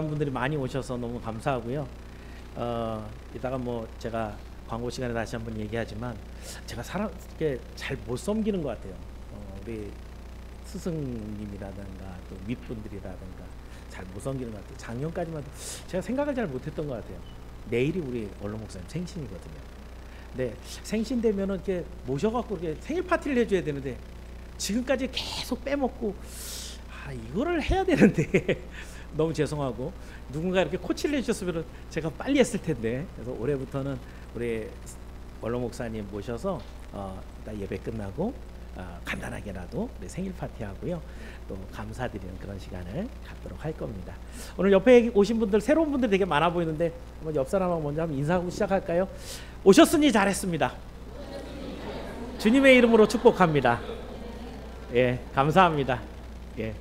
분들이 많이 오셔서 너무 감사하고요. 이따가 뭐 제가 광고 시간에 다시 한번 얘기하지만 제가 사람 이렇게 잘 못 섬기는 것 같아요. 우리 스승님이라든가 또 윗분들이라든가 잘 못 섬기는 것 같아요. 작년까지만 제가 생각을 잘 못했던 것 같아요. 내일이 우리 원로 목사님 생신이거든요. 근데 생신 되면은 이렇게 모셔갖고 이렇게 생일 파티를 해줘야 되는데 지금까지 계속 빼먹고 이거를 해야 되는데 너무 죄송하고 누군가 이렇게 코치를 해주셨으면 제가 빨리 했을 텐데. 그래서 올해부터는 우리 원로 목사님 모셔서 일단 예배 끝나고 간단하게라도 우리 생일 파티 하고요, 또 감사드리는 그런 시간을 갖도록 할 겁니다. 오늘 옆에 오신 분들, 새로운 분들 되게 많아 보이는데 한번 옆 사람하고 먼저 한번 인사하고 시작할까요? 오셨으니 잘했습니다. 주님의 이름으로 축복합니다. 예, 감사합니다. 예.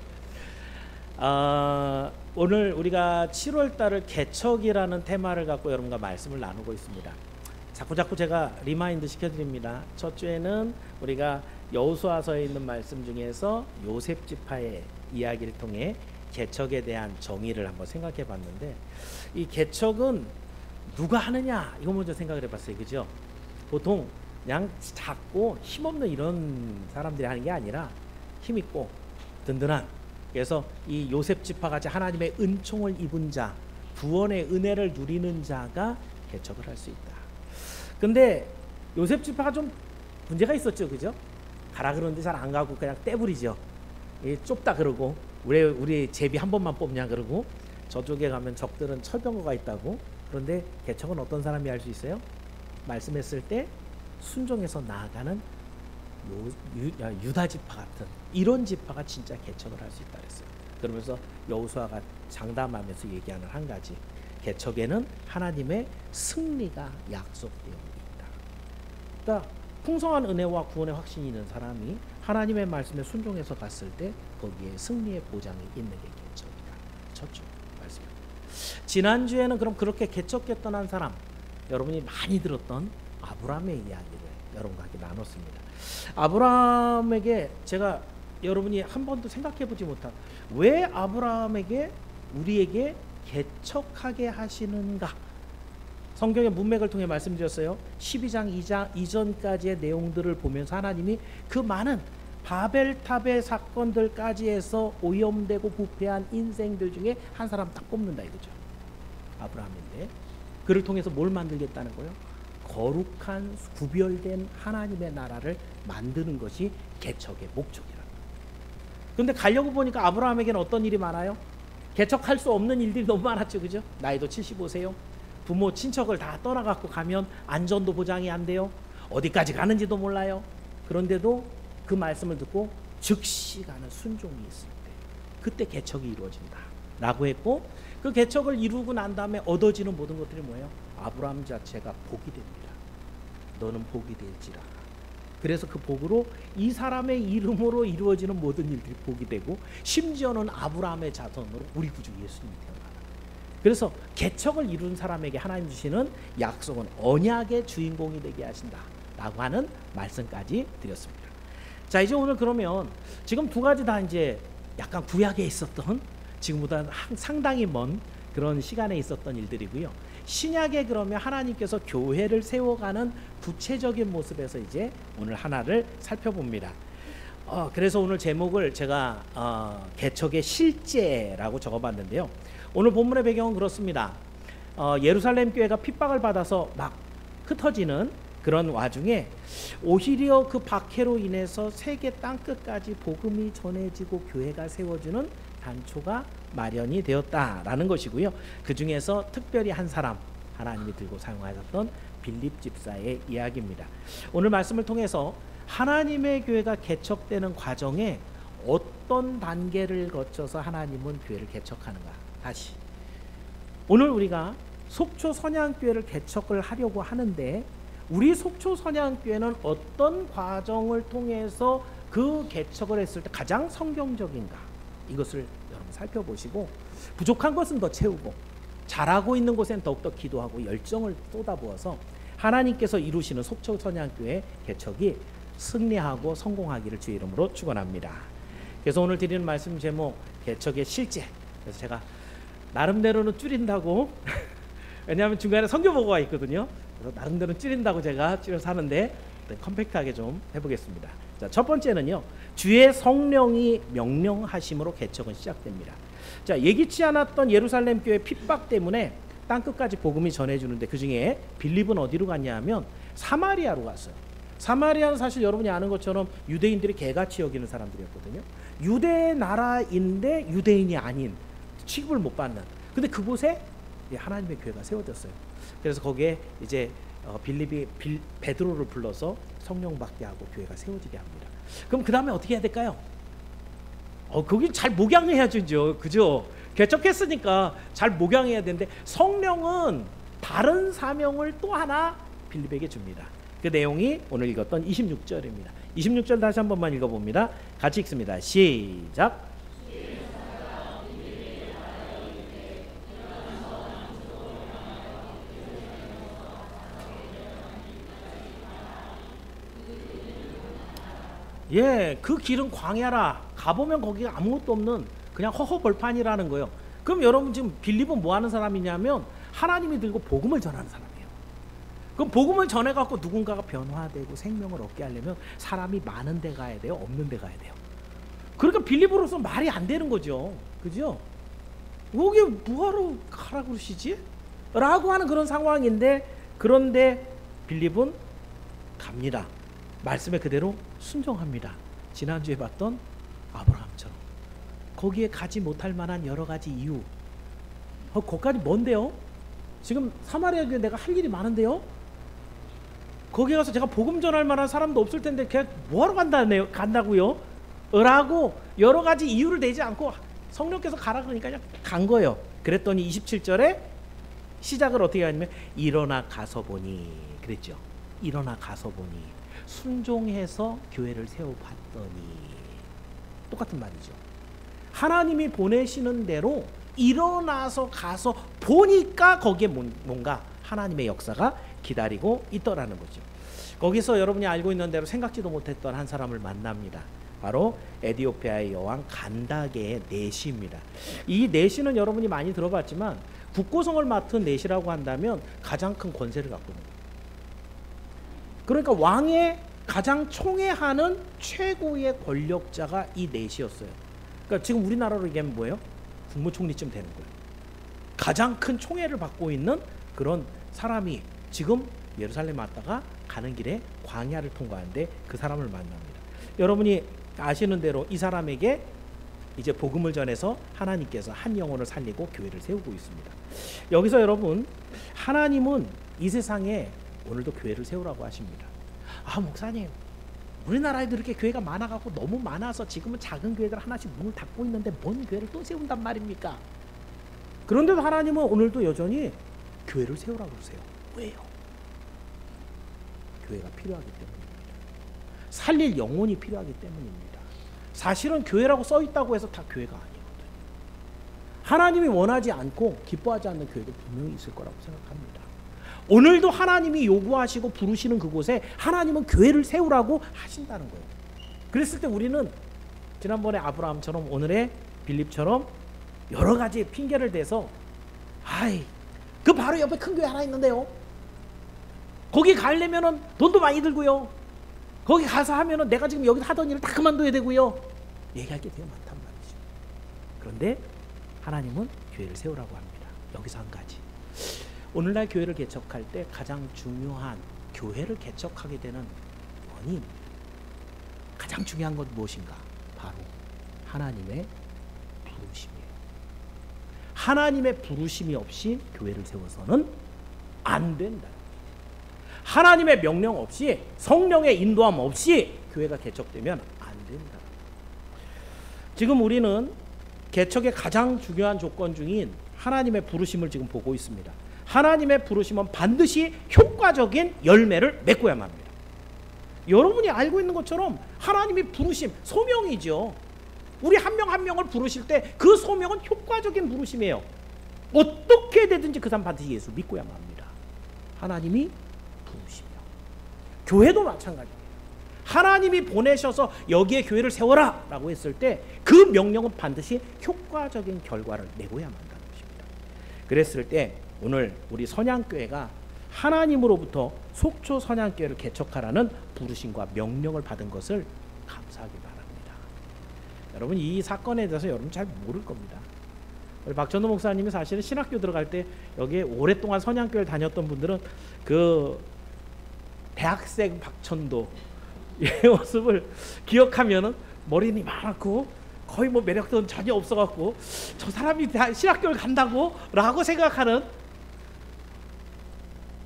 오늘 우리가 7월 달을 개척이라는 테마를 갖고 여러분과 말씀을 나누고 있습니다. 자꾸 제가 리마인드 시켜드립니다. 첫 주에는 우리가 여호수아서에 있는 말씀 중에서 요셉 지파의 이야기를 통해 개척에 대한 정의를 한번 생각해 봤는데, 이 개척은 누가 하느냐 이거 먼저 생각을 해봤어요. 그죠? 보통 그냥 작고 힘없는 이런 사람들이 하는 게 아니라 힘있고 든든한, 그래서 이 요셉 지파같이 하나님의 은총을 입은 자, 구원의 은혜를 누리는 자가 개척을 할 수 있다. 근데 요셉 지파가 좀 문제가 있었죠. 그죠? 가라 그러는데 잘 안 가고 그냥 떼부리죠. 좁다 그러고, 우리 제비 한 번만 뽑냐 그러고, 저쪽에 가면 적들은 철병거가 있다고. 그런데 개척은 어떤 사람이 할 수 있어요? 말씀했을 때 순종해서 나아가는 유다 지파 같은 이런 지파가 진짜 개척을 할 수 있다 그랬어요. 그러면서 여호수아가 장담하면서 얘기하는 한 가지, 개척에는 하나님의 승리가 약속되어 있다. 그러니까 풍성한 은혜와 구원의 확신이 있는 사람이 하나님의 말씀에 순종해서 갔을 때 거기에 승리의 보장이 있는 게 개척이다. 첫째 말씀입니다. 지난주에는 그럼 그렇게 개척에 떠난 사람, 여러분이 많이 들었던 아브라함의 이야기를 여러분과 함께 나눴습니다. 아브라함에게 제가 여러분이 한 번도 생각해 보지 못한, 왜 아브라함에게 우리에게 개척하게 하시는가, 성경의 문맥을 통해 말씀드렸어요. 12장 2장 이전까지의 내용들을 보면서 하나님이 그 많은 바벨탑의 사건들까지 해서 오염되고 부패한 인생들 중에 한 사람 딱 뽑는다 이거죠. 아브라함인데 그를 통해서 뭘 만들겠다는 거예요? 거룩한 구별된 하나님의 나라를 만드는 것이 개척의 목적이라는 거예요. 그런데 가려고 보니까 아브라함에게는 어떤 일이 많아요? 개척할 수 없는 일들이 너무 많았죠. 그죠? 나이도 75세요. 부모 친척을 다 떠나갖고 가면 안전도 보장이 안 돼요. 어디까지 가는지도 몰라요. 그런데도 그 말씀을 듣고 즉시 가는 순종이 있을 때 그때 개척이 이루어진다 라고 했고, 그 개척을 이루고 난 다음에 얻어지는 모든 것들이 뭐예요? 아브라함 자체가 복이 됩니다. 너는 복이 될지라. 그래서 그 복으로 이 사람의 이름으로 이루어지는 모든 일들이 복이 되고, 심지어는 아브라함의 자손으로 우리 구주 예수님이 태어나는. 그래서 개척을 이룬 사람에게 하나님 주시는 약속은 언약의 주인공이 되게 하신다 라고 하는 말씀까지 드렸습니다. 자, 이제 오늘 그러면 지금 두 가지 다 이제 약간 구약에 있었던, 지금보다 상당히 먼 그런 시간에 있었던 일들이고요. 신약에 그러면 하나님께서 교회를 세워가는 구체적인 모습에서 이제 오늘 하나를 살펴봅니다. 그래서 오늘 제목을 제가 개척의 실제라고 적어봤는데요. 오늘 본문의 배경은 그렇습니다. 예루살렘 교회가 핍박을 받아서 막 흩어지는 그런 와중에 오히려 그 박해로 인해서 세계 땅끝까지 복음이 전해지고 교회가 세워지는 단초가 마련이 되었다라는 것이고요. 그 중에서 특별히 한 사람, 하나님이 들고 사용하셨던 빌립 집사의 이야기입니다. 오늘 말씀을 통해서 하나님의 교회가 개척되는 과정에 어떤 단계를 거쳐서 하나님은 교회를 개척하는가. 다시 오늘 우리가 속초 선양교회를 개척을 하려고 하는데, 우리 속초 선양교회는 어떤 과정을 통해서 그 개척을 했을 때 가장 성경적인가, 이것을 여러분 살펴보시고, 부족한 것은 더 채우고 잘하고 있는 곳엔 더욱더 기도하고 열정을 쏟아부어서 하나님께서 이루시는 속초 선양교회 개척이 승리하고 성공하기를 주의 이름으로 축원합니다. 그래서 오늘 드리는 말씀 제목, 개척의 실제. 그래서 제가 나름대로는 줄인다고 왜냐하면 중간에 선교보고가 있거든요. 그래서 나름대로 줄인다고 제가 줄여서 하는데 컴팩트하게 좀 해보겠습니다. 자, 첫 번째는요, 주의 성령이 명령하심으로 개척은 시작됩니다. 자, 예기치 않았던 예루살렘 교회 핍박 때문에 땅끝까지 복음이 전해주는데, 그 중에 빌립은 어디로 갔냐 하면 사마리아로 갔어요. 사마리아는 사실 여러분이 아는 것처럼 유대인들이 개같이 여기는 사람들이었거든요. 유대 나라인데 유대인이 아닌, 취급을 못 받는, 근데 그곳에 하나님의 교회가 세워졌어요. 그래서 거기에 이제 빌립이 베드로를 불러서 성령 받게 하고 교회가 세워지게 합니다. 그럼 그 다음에 어떻게 해야 될까요? 거기 잘 목양해야죠, 그죠? 개척했으니까 잘 목양해야 되는데, 성령은 다른 사명을 또 하나 빌립에게 줍니다. 그 내용이 오늘 읽었던 26절입니다. 26절 다시 한 번만 읽어봅니다. 같이 읽습니다. 시작. 예, 그 길은 광야라. 가보면 거기가 아무것도 없는 그냥 허허벌판이라는 거예요. 그럼 여러분, 지금 빌립은 뭐 하는 사람이냐면 하나님이 들고 복음을 전하는 사람이에요. 그럼 복음을 전해갖고 누군가가 변화되고 생명을 얻게 하려면 사람이 많은 데 가야 돼요, 없는 데 가야 돼요? 그러니까 빌립으로서 말이 안 되는 거죠, 그죠? 여기 뭐하러 가라고 그러시지? 라고 하는 그런 상황인데, 그런데 빌립은 갑니다. 말씀에 그대로 순종합니다. 지난주에 봤던 아브라함처럼 거기에 가지 못할 만한 여러 가지 이유, 거기까지 뭔데요? 지금 사마리아 교회 내가 할 일이 많은데요? 거기 가서 제가 복음 전할 만한 사람도 없을 텐데 그냥 뭐하러 간다고요? 라고 여러 가지 이유를 대지 않고 성령께서 가라 그러니까 그냥 간 거예요. 그랬더니 27절에 시작을 어떻게 하냐면 일어나 가서 보니, 그랬죠. 일어나 가서 보니, 순종해서 교회를 세워봤더니, 똑같은 말이죠. 하나님이 보내시는 대로 일어나서 가서 보니까 거기에 뭔가 하나님의 역사가 기다리고 있더라는 거죠. 거기서 여러분이 알고 있는 대로 생각지도 못했던 한 사람을 만납니다. 바로 에디오피아의 여왕 간다게의 내시입니다. 이 내시는 여러분이 많이 들어봤지만 국고성을 맡은 내시라고 한다면 가장 큰 권세를 갖고 있는 거예요. 그러니까 왕의 가장 총애하는 최고의 권력자가 이 내시였어요. 그러니까 지금 우리나라로 얘기하면 뭐예요? 국무총리쯤 되는 거예요. 가장 큰 총애를 받고 있는 그런 사람이 지금 예루살렘 왔다가 가는 길에 광야를 통과하는데 그 사람을 만납니다. 여러분이 아시는 대로 이 사람에게 이제 복음을 전해서 하나님께서 한 영혼을 살리고 교회를 세우고 있습니다. 여기서 여러분, 하나님은 이 세상에 오늘도 교회를 세우라고 하십니다. 아, 목사님, 우리나라에도 이렇게 교회가 많아갖고 너무 많아서 지금은 작은 교회들 하나씩 문을 닫고 있는데 뭔 교회를 또 세운단 말입니까? 그런데도 하나님은 오늘도 여전히 교회를 세우라고 그러세요. 왜요? 교회가 필요하기 때문입니다. 살릴 영혼이 필요하기 때문입니다. 사실은 교회라고 써있다고 해서 다 교회가 아니거든요. 하나님이 원하지 않고 기뻐하지 않는 교회도 분명히 있을 거라고 생각합니다. 오늘도 하나님이 요구하시고 부르시는 그곳에 하나님은 교회를 세우라고 하신다는 거예요. 그랬을 때 우리는 지난번에 아브라함처럼 오늘의 빌립처럼 여러 가지 핑계를 대서, 아이, 그 바로 옆에 큰 교회 하나 있는데요, 거기 가려면은 돈도 많이 들고요, 거기 가서 하면은 내가 지금 여기서 하던 일을 다 그만둬야 되고요, 얘기할 게 되게 많단 말이죠. 그런데 하나님은 교회를 세우라고 합니다. 여기서 한 가지, 오늘날 교회를 개척할 때 가장 중요한, 교회를 개척하게 되는 원인, 가장 중요한 건 무엇인가? 바로 하나님의 부르심이에요. 하나님의 부르심이 없이 교회를 세워서는 안 된다. 하나님의 명령 없이, 성령의 인도함 없이 교회가 개척되면 안 된다. 지금 우리는 개척의 가장 중요한 조건 중인 하나님의 부르심을 지금 보고 있습니다. 하나님의 부르심은 반드시 효과적인 열매를 맺고야만 합니다. 여러분이 알고 있는 것처럼 하나님이 부르심, 소명이죠. 우리 한 명 한 명을 부르실 때 그 소명은 효과적인 부르심이에요. 어떻게 되든지 그 사람 반드시 예수 믿고야만 합니다. 하나님이 부르시며, 교회도 마찬가지입니다. 하나님이 보내셔서 여기에 교회를 세워라 라고 했을 때 그 명령은 반드시 효과적인 결과를 내고야만 한다는 것입니다. 그랬을 때 오늘 우리 선양교회가 하나님으로부터 속초 선양교회를 개척하라는 부르심과 명령을 받은 것을 감사하기 바랍니다. 여러분 이 사건에 대해서 여러분 잘 모를 겁니다. 우리 박전도 목사님이 사실은 신학교 들어갈 때 여기에 오랫동안 선양교회를 다녔던 분들은 그 대학생 박천도 이 모습을 기억하면은 머리는 많고 거의 뭐 매력도 전혀 없어갖고 저 사람이 신학교를 간다고? 라고 생각하는.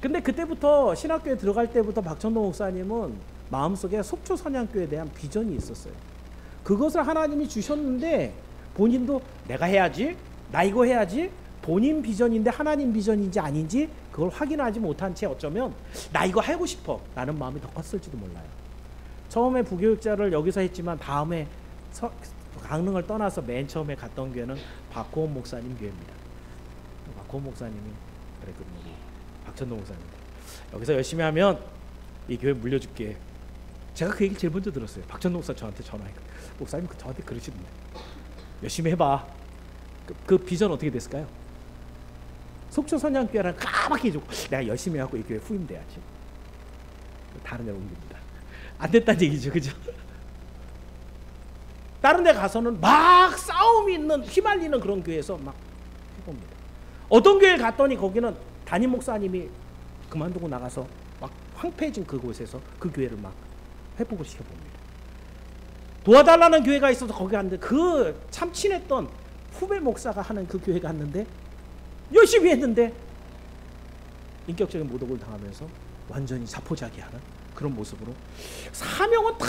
근데 그때부터 신학교에 들어갈 때부터 박천도 목사님은 마음속에 속초 선양교회에 대한 비전이 있었어요. 그것을 하나님이 주셨는데 본인도 내가 해야지, 나 이거 해야지, 본인 비전인데 하나님 비전인지 아닌지 그걸 확인하지 못한 채 어쩌면 나 이거 하고 싶어 라는 마음이 더 컸을지도 몰라요. 처음에 부교육자를 여기서 했지만 다음에 강릉을 떠나서 맨 처음에 갔던 교회는 박호원 목사님 교회입니다. 박호원 목사님이 그랬거든요. 박천동 목사님 여기서 열심히 하면 이 교회 물려줄게. 제가 그 얘기 제일 먼저 들었어요. 박천동 목사 저한테 전화했거든요. 목사님 저한테 그러시던데 열심히 해봐. 그 비전 어떻게 됐을까요? 속초 선양교회랑 까맣게 해주고 내가 열심히 하고 이 교회 후임돼야지. 다른 데로 옮깁니다. 안 됐다는 얘기죠, 그죠? 다른 데 가서는 막 싸움이 있는 휘말리는 그런 교회에서 막 해봅니다. 어떤 교회 갔더니 거기는 담임 목사님이 그만두고 나가서 막 황폐해진 그곳에서 그 교회를 막 회복을 시켜봅니다. 도와달라는 교회가 있어서 거기 갔는데 그 참 친했던 후배 목사가 하는 그 교회 갔는데 열심히 했는데 인격적인 모독을 당하면서 완전히 자포자기하는 그런 모습으로 사명은 다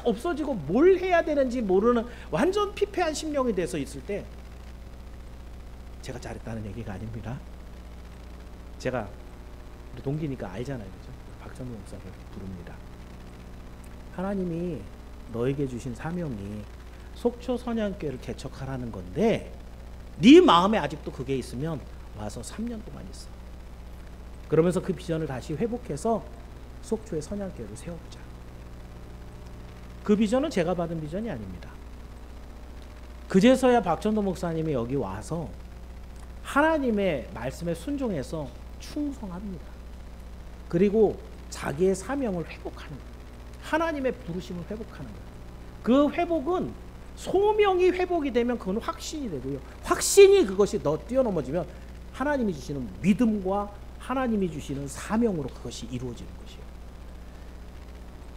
없어지고 뭘 해야 되는지 모르는 완전 피폐한 심령이 돼서 있을 때 제가 잘했다는 얘기가 아닙니다. 제가 우리 동기니까 알잖아요, 그죠? 박정희 목사를 부릅니다. 하나님이 너에게 주신 사명이 속초 선양교회를 개척하라는 건데 네 마음에 아직도 그게 있으면 와서 3년 동안 있어. 그러면서 그 비전을 다시 회복해서 속초의 선양교회를 세워보자. 그 비전은 제가 받은 비전이 아닙니다. 그제서야 박전도 목사님이 여기 와서 하나님의 말씀에 순종해서 충성합니다. 그리고 자기의 사명을 회복하는 거예요. 하나님의 부르심을 회복하는 거예요. 그 회복은 소명이 회복이 되면 그건 확신이 되고요. 확신이 그것이 뛰어넘어지면 하나님이 주시는 믿음과 하나님이 주시는 사명으로 그것이 이루어지는 것이에요.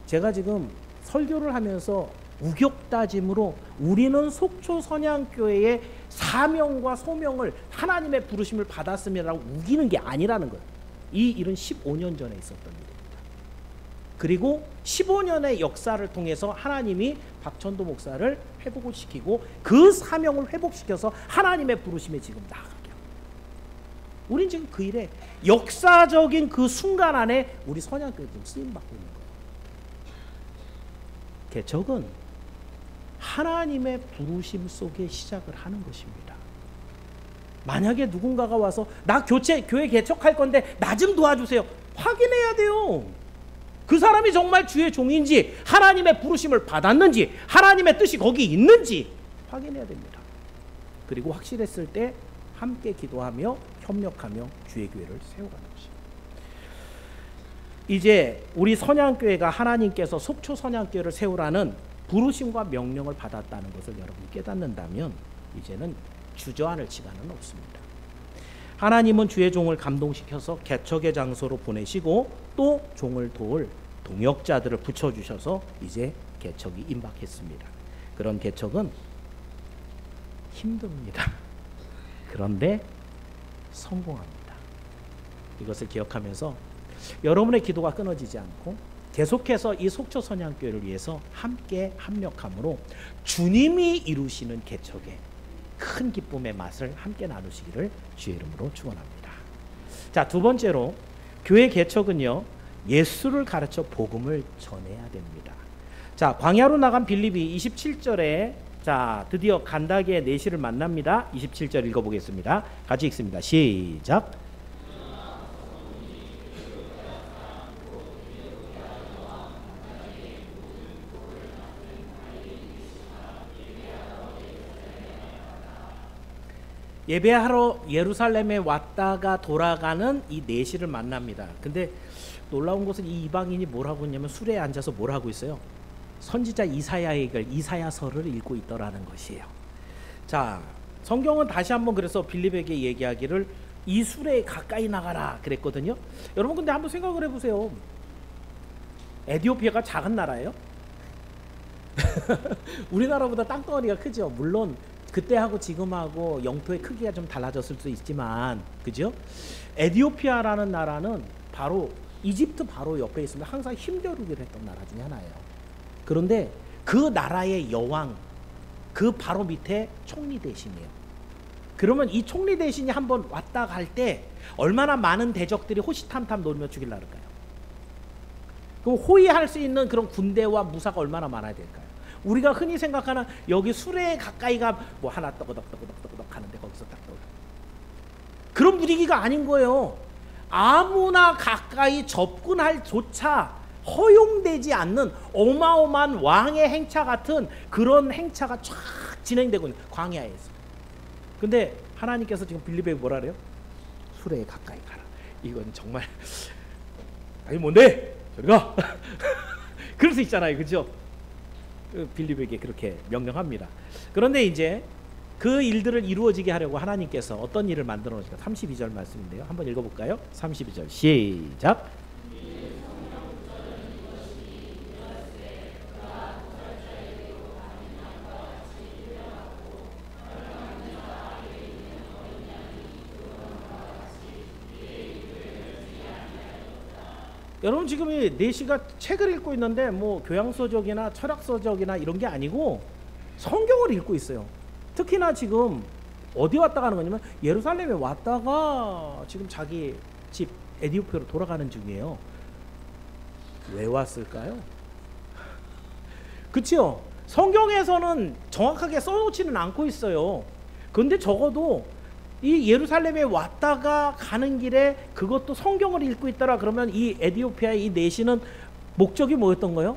제가 지금 설교를 하면서 우격다짐으로 우리는 속초 선양교회의 사명과 소명을 하나님의 부르심을 받았음이라고 우기는 게 아니라는 거예요. 이 일은 15년 전에 있었던 일입니다. 그리고 15년의 역사를 통해서 하나님이 박천도 목사를 회복을 시키고 그 사명을 회복시켜서 하나님의 부르심에 지금 나아가게 합니다. 우린 지금 그 일에 역사적인 그 순간 안에 우리 선양교회 지금 쓰임받고 있는 거예요. 개척은 하나님의 부르심 속에 시작을 하는 것입니다. 만약에 누군가가 와서 나 교회 개척할 건데 나 좀 도와주세요. 확인해야 돼요. 그 사람이 정말 주의 종인지 하나님의 부르심을 받았는지 하나님의 뜻이 거기 있는지 확인해야 됩니다. 그리고 확실했을 때 함께 기도하며 협력하며 주의 교회를 세워가는 것입니다. 이제 우리 선양교회가 하나님께서 속초 선양교회를 세우라는 부르심과 명령을 받았다는 것을 여러분이 깨닫는다면 이제는 주저앉을 시간은 없습니다. 하나님은 주의 종을 감동시켜서 개척의 장소로 보내시고 또 종을 도울 동역자들을 붙여주셔서 이제 개척이 임박했습니다. 그런 개척은 힘듭니다. 그런데 성공합니다. 이것을 기억하면서 여러분의 기도가 끊어지지 않고 계속해서 이 속초 선양교회를 위해서 함께 합력함으로 주님이 이루시는 개척의 큰 기쁨의 맛을 함께 나누시기를 주의 이름으로 축원합니다. 자, 두 번째로 교회 개척은요, 예수를 가르쳐 복음을 전해야 됩니다. 자, 광야로 나간 빌립이 27절에 자, 드디어 간다게의 내시를 만납니다. 27절 읽어보겠습니다. 같이 읽습니다. 시작. 예배하러 예루살렘에 왔다가 돌아가는 이 내시를 만납니다. 근데 놀라운 것은 이 이방인이 뭘 하고 있냐면 술에 앉아서 뭘 하고 있어요? 선지자 이사야의 글 이사야서를 읽고 있더라는 것이에요. 자, 성경은 다시 한번 그래서 빌립에게 얘기하기를 이 술에 가까이 나가라 그랬거든요. 여러분 근데 한번 생각을 해보세요. 에티오피아가 작은 나라예요? 우리나라보다 땅덩어리가 크죠. 물론 그때하고 지금하고 영토의 크기가 좀 달라졌을 수 있지만, 그죠? 에티오피아라는 나라는 바로 이집트 바로 옆에 있습니다. 항상 힘겨루기를 했던 나라 중에 하나예요. 그런데 그 나라의 여왕, 그 바로 밑에 총리 대신이에요. 그러면 이 총리 대신이 한번 왔다 갈 때 얼마나 많은 대적들이 호시탐탐 노리며 죽이려고 할까요? 그럼 호위할 수 있는 그런 군대와 무사가 얼마나 많아야 될까요? 우리가 흔히 생각하는 여기 수레 가까이가 뭐 하나 떠그덕 하는데 거기서 딱 떠. 그런 분위기가 아닌 거예요. 아무나 가까이 접근할 조차 허용되지 않는 어마어마한 왕의 행차 같은 그런 행차가 쫙 진행되고 있는 광야에서. 근데 하나님께서 지금 빌립에게 뭐라 그래요? 수레에 가까이 가라. 이건 정말 아니 뭔데? 저리 가. 그럴 수 있잖아요, 그죠? 빌립에게 그렇게 명령합니다. 그런데 이제 그 일들을 이루어지게 하려고 하나님께서 어떤 일을 만들어 놓으실까? 32절 말씀인데요. 한번 읽어볼까요? 32절 시작. 여러분 지금 이 내시가 책을 읽고 있는데 뭐 교양서적이나 철학서적이나 이런 게 아니고 성경을 읽고 있어요. 특히나 지금 어디 왔다 가는 거냐면 예루살렘에 왔다가 지금 자기 집 에티오피아로 돌아가는 중이에요. 왜 왔을까요? 그치요? 성경에서는 정확하게 써놓지는 않고 있어요. 그런데 적어도 이 예루살렘에 왔다가 가는 길에 그것도 성경을 읽고 있더라 그러면 이 에티오피아의 이 내시는 목적이 뭐였던 거예요?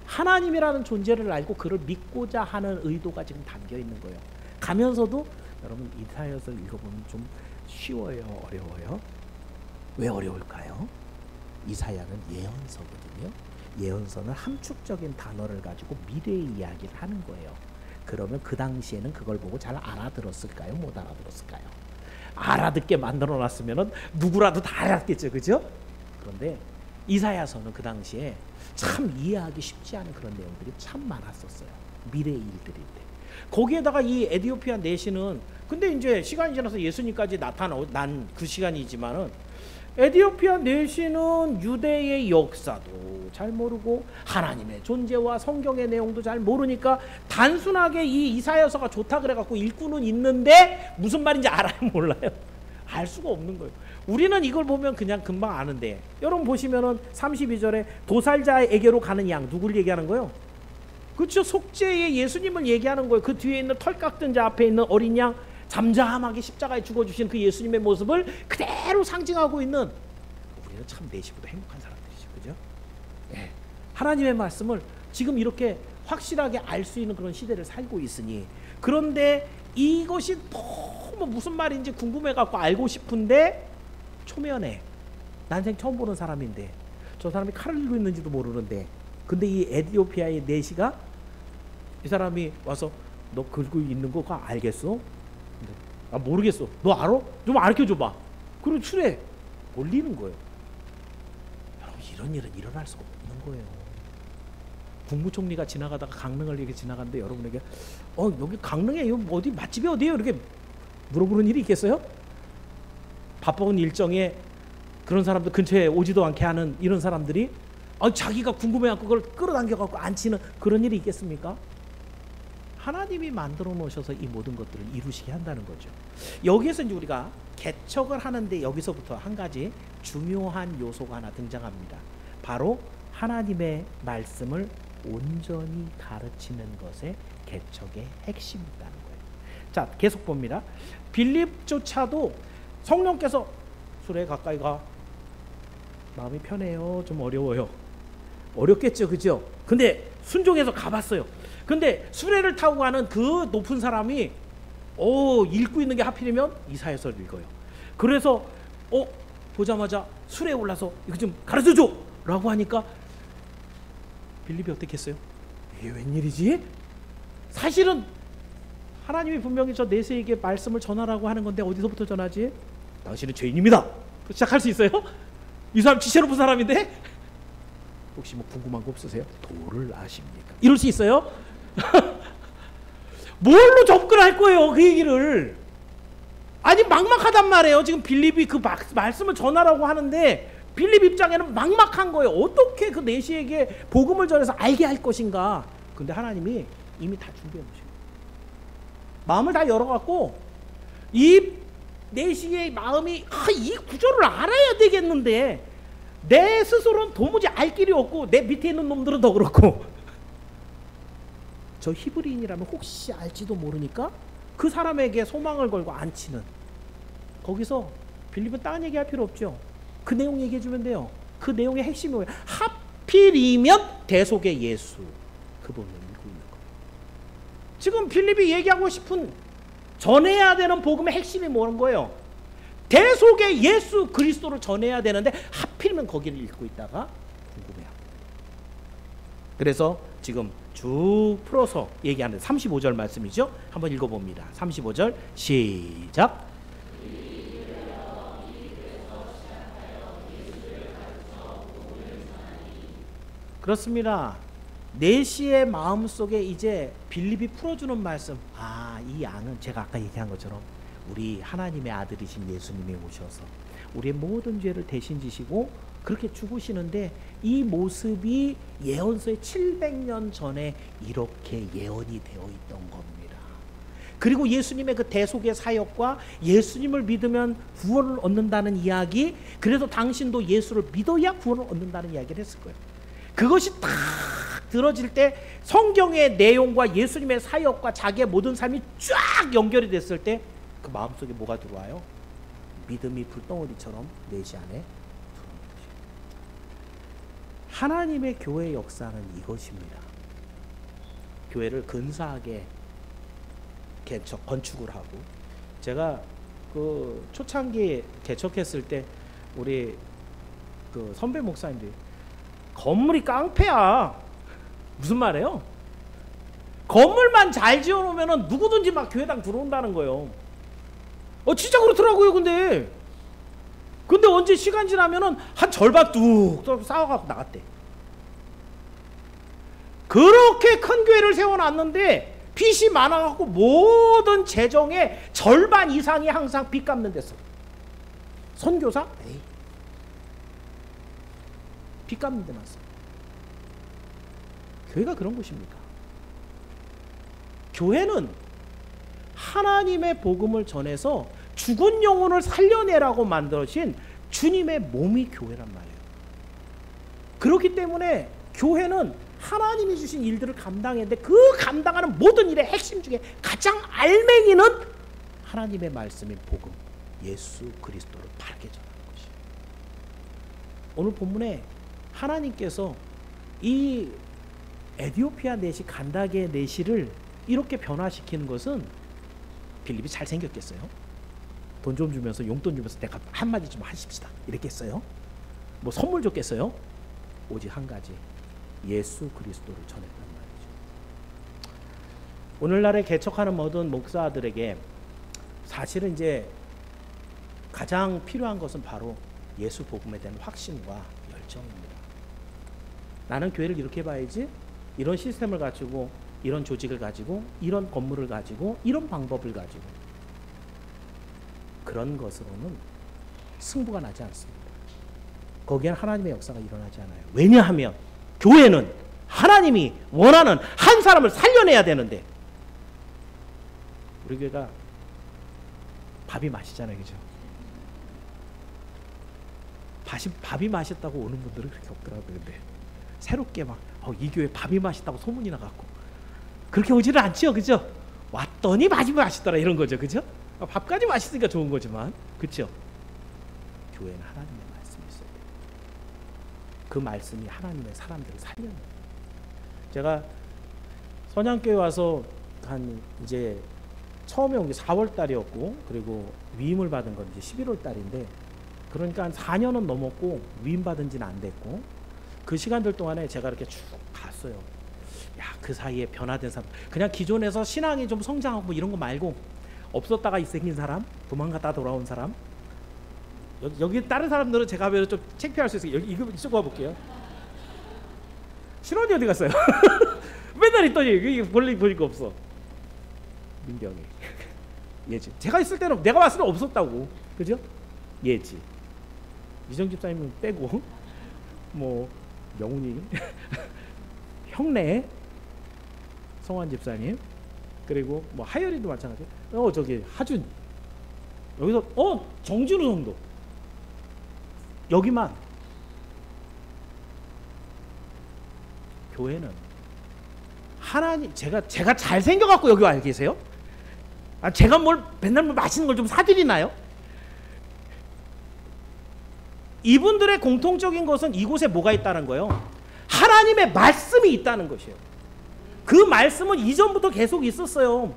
하나님이라는 존재를 알고 그를 믿고자 하는 의도가 지금 담겨 있는 거예요. 가면서도 여러분 이사야서를 읽어보면 좀 쉬워요, 어려워요? 왜 어려울까요? 이사야는 예언서거든요. 예언서는 함축적인 단어를 가지고 미래의 이야기를 하는 거예요. 그러면 그 당시에는 그걸 보고 잘 알아들었을까요? 못 알아들었을까요? 알아듣게 만들어 놨으면 누구라도 다 알았겠죠, 그죠? 그런데 이사야서는 그 당시에 참 이해하기 쉽지 않은 그런 내용들이 참 많았었어요. 미래의 일들인데 거기에다가 이 에티오피아 내시는 근데 이제 시간이 지나서 예수님까지 나타난 그 시간이지만은 에티오피아 내시는 유대의 역사도 잘 모르고 하나님의 존재와 성경의 내용도 잘 모르니까 단순하게 이 이사야서가 좋다 그래갖고 읽고는 있는데 무슨 말인지 알아요, 몰라요? 알 수가 없는 거예요. 우리는 이걸 보면 그냥 금방 아는데 여러분 보시면은 32절에 도살자에게로 가는 양 누구를 얘기하는 거예요? 그렇죠, 속죄의 예수님을 얘기하는 거예요. 그 뒤에 있는 털 깎던 자 앞에 있는 어린 양 잠잠하게 십자가에 죽어주신 그 예수님의 모습을 그대로 상징하고 있는 우리는 참 내시보다 행복한 사람들이죠, 그죠? 예. 하나님의 말씀을 지금 이렇게 확실하게 알 수 있는 그런 시대를 살고 있으니 그런데 이것이 너무 무슨 말인지 궁금해갖고 알고 싶은데 초면에 난생 처음 보는 사람인데 저 사람이 칼을 들고 있는지도 모르는데 근데 이 에티오피아의 내시가 이 사람이 와서 너 긁고 있는 거 그거 알겠어? 아 모르겠어. 너 알아? 좀 알려줘봐. 그리고 출에 올리는 거예요. 여러분 이런 일은 일어날 수가 없는 거예요. 국무총리가 지나가다가 강릉을 이렇게 지나갔는데 여러분에게 여기 강릉에 어디 맛집이 어디예요? 이렇게 물어보는 일이 있겠어요? 바쁜 일정에 그런 사람들 근처에 오지도 않게 하는 이런 사람들이 자기가 궁금해갖고 그걸 끌어당겨갖고 앉히는 그런 일이 있겠습니까? 하나님이 만들어 놓으셔서 이 모든 것들을 이루시게 한다는 거죠. 여기에서 이제 우리가 개척을 하는데 여기서부터 한 가지 중요한 요소가 하나 등장합니다. 바로 하나님의 말씀을 온전히 가르치는 것에 개척의 핵심이 있다는 거예요. 자, 계속 봅니다. 빌립조차도 성령께서 수레 가까이 가. 마음이 편해요. 좀 어려워요. 어렵겠죠, 그죠? 근데 순종해서 가봤어요. 근데 수레를 타고 가는 그 높은 사람이 읽고 있는 게 하필이면 이사야서를 읽어요. 그래서 보자마자 수레에 올라서 이거 좀 가르쳐줘 라고 하니까 빌립이 어떻게 했어요? 이게 웬일이지? 사실은 하나님이 분명히 저 내세에게 말씀을 전하라고 하는 건데 어디서부터 전하지? 당신은 죄인입니다. 시작할 수 있어요? 이 사람 지체로운 사람인데? 혹시 뭐 궁금한 거 없으세요? 도를 아십니까? 이럴 수 있어요? 뭘로 접근할 거예요 그 얘기를? 아니 막막하단 말이에요. 지금 빌립이 그 말씀을 전하라고 하는데 빌립 입장에는 막막한 거예요. 어떻게 그 내시에게 복음을 전해서 알게 할 것인가. 근데 하나님이 이미 다 준비해 놓으신 거예요. 마음을 다 열어갖고 이 내시의 마음이 이 구절을 알아야 되겠는데 내 스스로는 도무지 알 길이 없고 내 밑에 있는 놈들은 더 그렇고 저 히브리인이라면 혹시 알지도 모르니까 그 사람에게 소망을 걸고 앉히는. 거기서 빌립은 딴 얘기할 필요 없죠. 그 내용 얘기해 주면 돼요. 그 내용의 핵심이 뭐예요? 하필이면 대속의 예수 그분을 믿고 있는 거예요. 지금 빌립이 얘기하고 싶은 전해야 되는 복음의 핵심이 뭐는 거예요? 대속의 예수 그리스도를 전해야 되는데 하필이면 거기를 읽고 있다가 궁금해합니다. 그래서 지금 쭉 풀어서 얘기하는 35절 말씀이죠. 한번 읽어봅니다. 35절 시작. 그렇습니다. 내시의 마음속에 이제 빌립이 풀어주는 말씀. 이 양은 제가 아까 얘기한 것처럼 우리 하나님의 아들이신 예수님이 오셔서 우리의 모든 죄를 대신 지시고 그렇게 죽으시는데 이 모습이 예언서의 700년 전에 이렇게 예언이 되어 있던 겁니다. 그리고 예수님의 그 대속의 사역과 예수님을 믿으면 구원을 얻는다는 이야기, 그래서 당신도 예수를 믿어야 구원을 얻는다는 이야기를 했을 거예요. 그것이 딱 들어질 때 성경의 내용과 예수님의 사역과 자기의 모든 삶이 쫙 연결이 됐을 때 그 마음속에 뭐가 들어와요? 믿음이 불덩어리처럼 내시 안에 들어오는 것이에요. 하나님의 교회 역사는 이것입니다. 교회를 근사하게 건축을 하고, 제가 그 초창기 개척했을 때 우리 그 선배 목사님들이 건물이 깡패야. 무슨 말이에요? 건물만 잘 지어놓으면 누구든지 막 교회당 들어온다는 거예요. 진짜 그렇더라고요. 근데 언제 시간 지나면은 한 절반 뚝 쌓아갖고 나갔대. 그렇게 큰 교회를 세워놨는데 빚이 많아갖고 모든 재정의 절반 이상이 항상 빚 갚는 데서. 선교사? 에이. 빚 갚는 데만 써. 교회가 그런 곳입니까? 교회는 하나님의 복음을 전해서 죽은 영혼을 살려내라고 만드신 주님의 몸이 교회란 말이에요. 그렇기 때문에 교회는 하나님이 주신 일들을 감당했는데 그 감당하는 모든 일의 핵심 중에 가장 알맹이는 하나님의 말씀인 복음, 예수 그리스도를 바르게 전하는 것이에요. 오늘 본문에 하나님께서 이 에디오피아 내시 간다게 내시를 이렇게 변화시키는 것은 빌립이 잘생겼겠어요? 돈 좀 주면서 용돈 주면서 내가 한마디 좀 하십시다 이렇게 했어요? 뭐 선물 줬겠어요? 오직 한 가지, 예수 그리스도를 전했단 말이죠. 오늘날에 개척하는 모든 목사들에게 사실은 이제 가장 필요한 것은 바로 예수 복음에 대한 확신과 열정입니다. 나는 교회를 이렇게 봐야지, 이런 시스템을 가지고, 이런 조직을 가지고, 이런 건물을 가지고, 이런 방법을 가지고, 그런 것으로는 승부가 나지 않습니다. 거기에는 하나님의 역사가 일어나지 않아요. 왜냐하면 교회는 하나님이 원하는 한 사람을 살려내야 되는데, 우리 교회가 밥이 맛있잖아요, 그죠? 밥이 맛있다고 오는 분들은 그렇게 없더라고요. 근데 새롭게 막 이 교회 밥이 맛있다고 소문이 나갖고 그렇게 오지는 않죠, 그죠? 왔더니 밥이 맛있더라 이런 거죠, 그죠? 밥까지 맛있으니까 좋은 거지만, 그렇죠? 교회는 하나님의 말씀이 있어야 돼요. 그 말씀이 하나님의 사람들을 살려내요. 제가 선양교회 와서 한 이제 처음에 온 게 4월 달이었고, 그리고 위임을 받은 건 이제 11월 달인데, 그러니까 한 4년은 넘었고 위임 받은 지는 안 됐고, 그 시간들 동안에 제가 이렇게 쭉 봤어요. 야, 그 사이에 변화된 사람, 그냥 기존에서 신앙이 좀 성장하고 뭐 이런 거 말고 없었다가 생긴 사람, 도망갔다 돌아온 사람, 여기 다른 사람들은 제가 하면 좀 창피할 수 있어요. 여기 이쪽 와볼게요. 신원이 어디 갔어요? 맨날 있더니 여기 보니까 없어. 민경이, 예지. 제가 있을 때는, 내가 봤을 때 없었다고, 그죠? 예지. 이정 집사님은 빼고, 뭐 명훈이, 형네, 성환 집사님, 그리고 뭐 하열이도 마찬가지. 저기 하준, 여기서 정진우 성도, 여기만. 교회는 하나님, 제가 잘 생겨갖고 여기 와 계세요? 제가 맨날 맛있는 걸 좀 사드리나요? 이분들의 공통적인 것은 이곳에 뭐가 있다는 거예요? 하나님의 말씀이 있다는 것이에요. 그 말씀은 이전부터 계속 있었어요.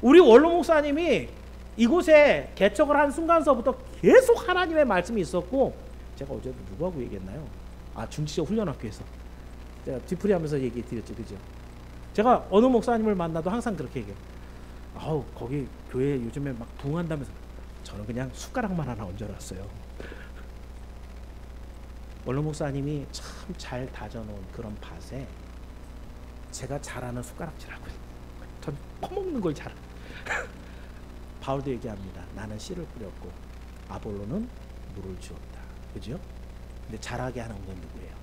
우리 원로 목사님이 이곳에 개척을 한 순간서부터 계속 하나님의 말씀이 있었고, 제가 어제도 누구하고 얘기했나요? 중지적 훈련학교에서 제가 뒤풀이하면서 얘기 드렸죠, 그죠? 제가 어느 목사님을 만나도 항상 그렇게 얘기해요. 거기 교회 요즘에 막 부흥한다면서. 저는 그냥 숟가락만 하나 얹어놨어요. 원로 목사님이 참 잘 다져놓은 그런 밭에 제가 잘하는 숟가락질하고요. 전 퍼먹는 걸 잘. 바울도 얘기합니다. 나는 씨를 뿌렸고 아볼로는 물을 주었다. 그죠? 근데 잘하게 하는 건 누구예요?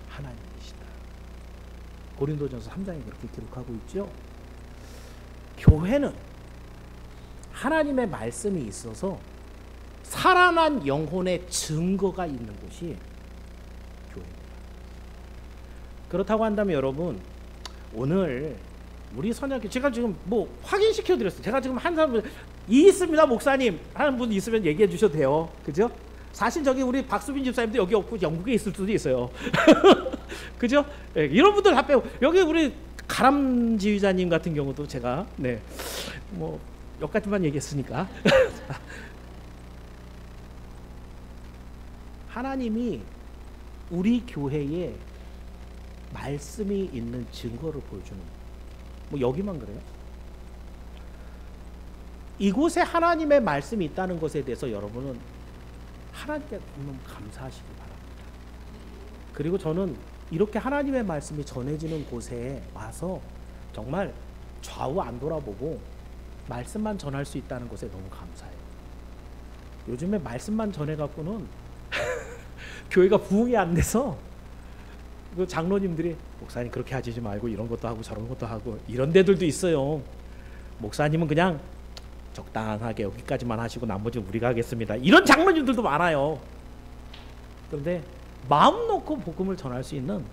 하나님이시다. 고린도전서 3장에 그렇게 기록하고 있죠. 교회는 하나님의 말씀이 있어서 살아난 영혼의 증거가 있는 곳이 교회입니다. 그렇다고 한다면 여러분, 오늘 우리 선약교, 제가 지금 뭐 확인시켜 드렸어요. 제가 지금 한 사람 있습니다, 목사님 하는 분 있으면 얘기해 주셔도 돼요. 그죠? 사실 저기 우리 박수빈 집사님도 여기 없고 영국에 있을 수도 있어요. 그죠? 네, 이런 분들 다 빼고, 여기 우리 가람 지휘자님 같은 경우도 제가 뭐 여기까지만 얘기했으니까. 하나님이 우리 교회에 말씀이 있는 증거를 보여주는, 뭐 여기만 그래요? 이곳에 하나님의 말씀이 있다는 것에 대해서 여러분은 하나님께 너무 감사하시기 바랍니다. 그리고 저는 이렇게 하나님의 말씀이 전해지는 곳에 와서 정말 좌우 안 돌아보고 말씀만 전할 수 있다는 것에 너무 감사해요. 요즘에 말씀만 전해갖고는 교회가 부흥이 안 돼서 그 장로님들이, 목사님 그렇게 하지 말고 이런 것도 하고 저런 것도 하고, 이런 데들도 있어요. 목사님은 그냥 적당하게 여기까지만 하시고 나머지 우리가 하겠습니다, 이런 장로님들도 많아요. 그런데 마음 놓고 복음을 전할 수 있는